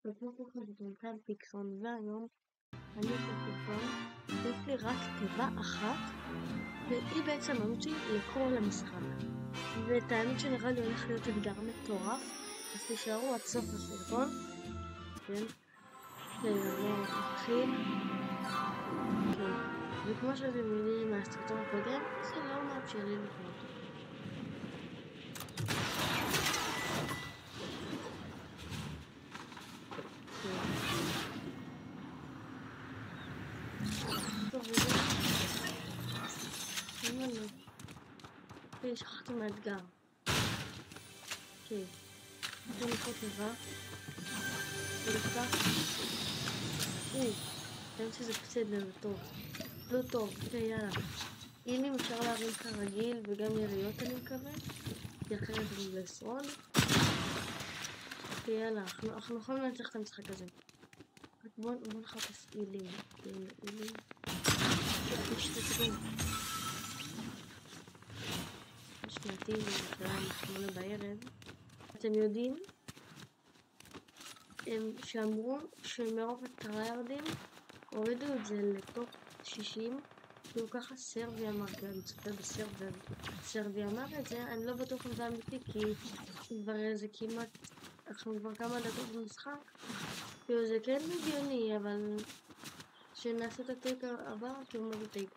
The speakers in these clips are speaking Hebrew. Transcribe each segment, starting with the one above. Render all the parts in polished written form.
וכמו כאן פיקסון, והיום אני בפיקסון, יש לי רק תיבה אחת, והיא בעצם אמרתי לקרוא למשחק. ואת האמת שנראה לי הולך להיות אתגר מטורף, אז תישארו עד סוף הסרטון. כן? בואו נתחיל. וכמו שאתם יודעים מהסרטון הקודם, זה לא מאפשר לי לקרוא אותו. שכחתי מהאתגר. אוקיי, בואו נקרוא תיבה. ולפתח. אני שזה בסדר, זה טוב. לא טוב, אוקיי, יאללה. אילים אפשר להרים כרגיל וגם יריות אני מקווה. כי אחרת אני לשרוד. אוקיי, יאללה, אנחנו יכולים לנצח את המשחק הזה. בואו נחפש אילים. אילים. יש את הסיגון. שנתי ובכלל 8 בערב. אתם יודעים שאמרו שמרוב הטריירדים הורידו את זה לתוך 60 כאילו ככה סרבי אמר, כי אני צופה בסרבי אמר את זה. אני לא בטוח אם זה אמיתי כי כבר זה כמעט אנחנו כבר כמה דקות במשחק כאילו זה כן הגיוני, אבל שנעשה את הטייק הבא כאילו מה זה טייק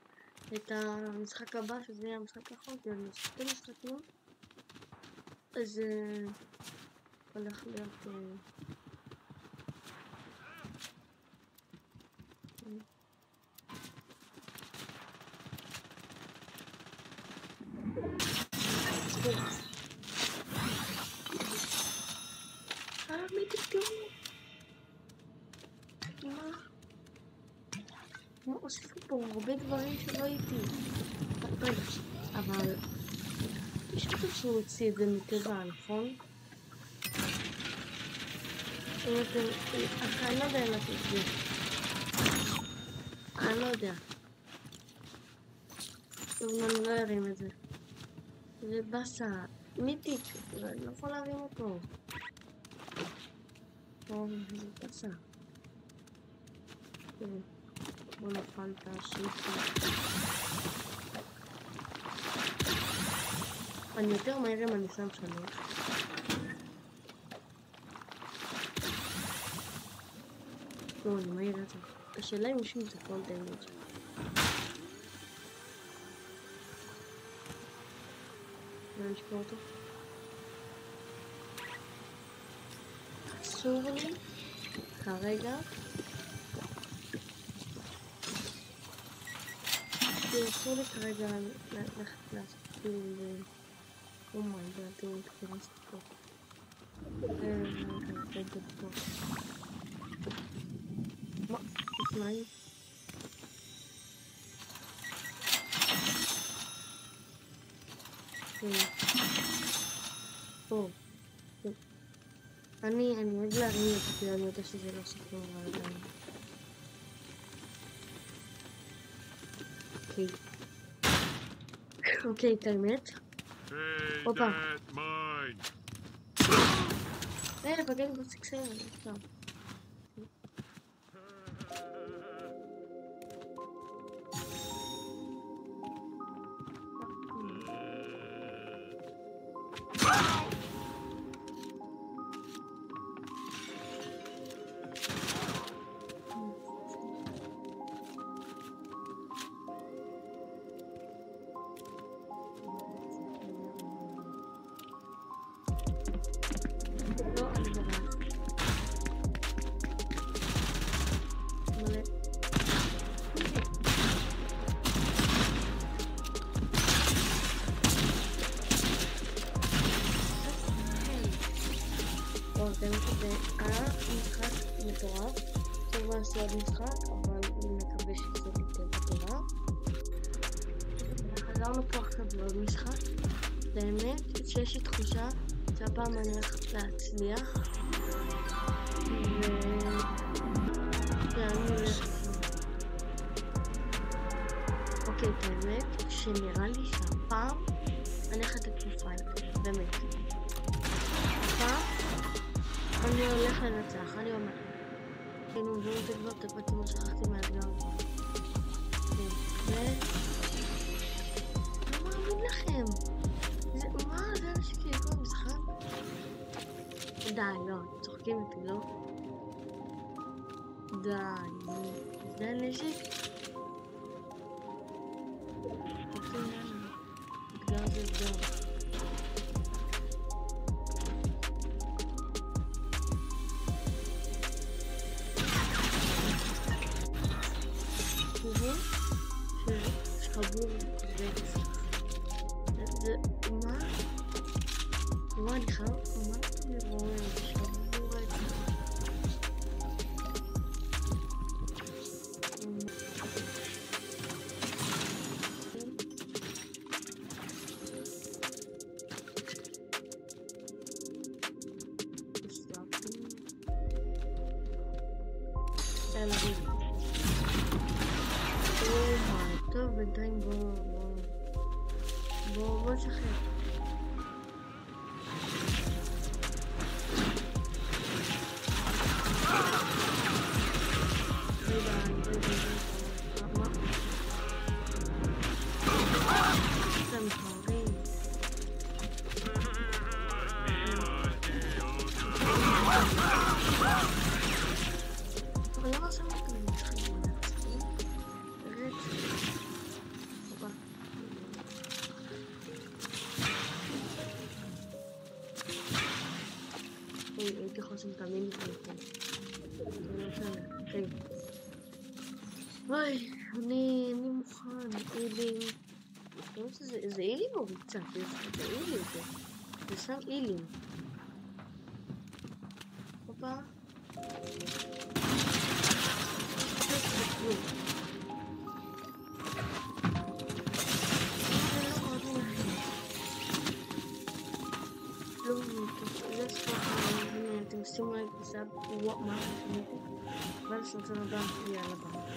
את המשחק הבא שזה יהיה המשחק האחרון כי אני עושה 2 משחקים אז הולך להיות הוסיפו פה הרבה דברים שלא הייתי אבל יש מצב שהוא הוציא את זה מטבע, נכון? אני לא יודע אם את זה אני לא יודע אני לא ארים את זה זה בסה מיתיק, אני לא יכול להרים אותו זה בסה בוא נפל את השיפי אני יותר מהר אם אני שם 3 לא, אני מהיר את זה השאלה אם מישהו זה כל דמג' אני אשפור אותו אסור לי כרגע אסור לי כרגע ללכת להספיל אומייגאד, אני מתכנסת פה מה? תשמעי פה אני אוהב להרים את זה, אני יודע שזה לא סיפור עדיין אוקיי, את האמת הופה פגעתי בסקסר טוב זה היה משחק מטורף טוב לעשות עוד משחק אבל אני מקווה שזה תהיה טובה חזרנו פה עכשיו לעוד משחק באמת שיש לי תחושה שהפעם אני הולכת להצליח ואני הולכת אוקיי, את האמת שנראה לי שהפעם אני הולכת לתקופה באמת הפעם אני הולך לנצח, אני אומר. היינו מביאים את הדבר, תקותי מה שכחתי מהאתגר. לא מאמין לכם. מה זה אנשים שלי כל המשחק? די, לא, צוחקים איתי, לא? די, זה נשק? אוקיי, יאללה. אתגר זה אתגר. שחבור זה מה? וואי, אני חייב מה אתה רואה? שחבור טוב, בינתיים בוא נשחק. הייתי חושם תמיד לפניכם. וואי, אני מוכן, אילים. זה אילים או ריצה? זה אילים, זה שם אילים. הופה. אתם עושים לייק וסאב, וואו, מה אתם עושים? ואז נצא נדע, יאללה ביי.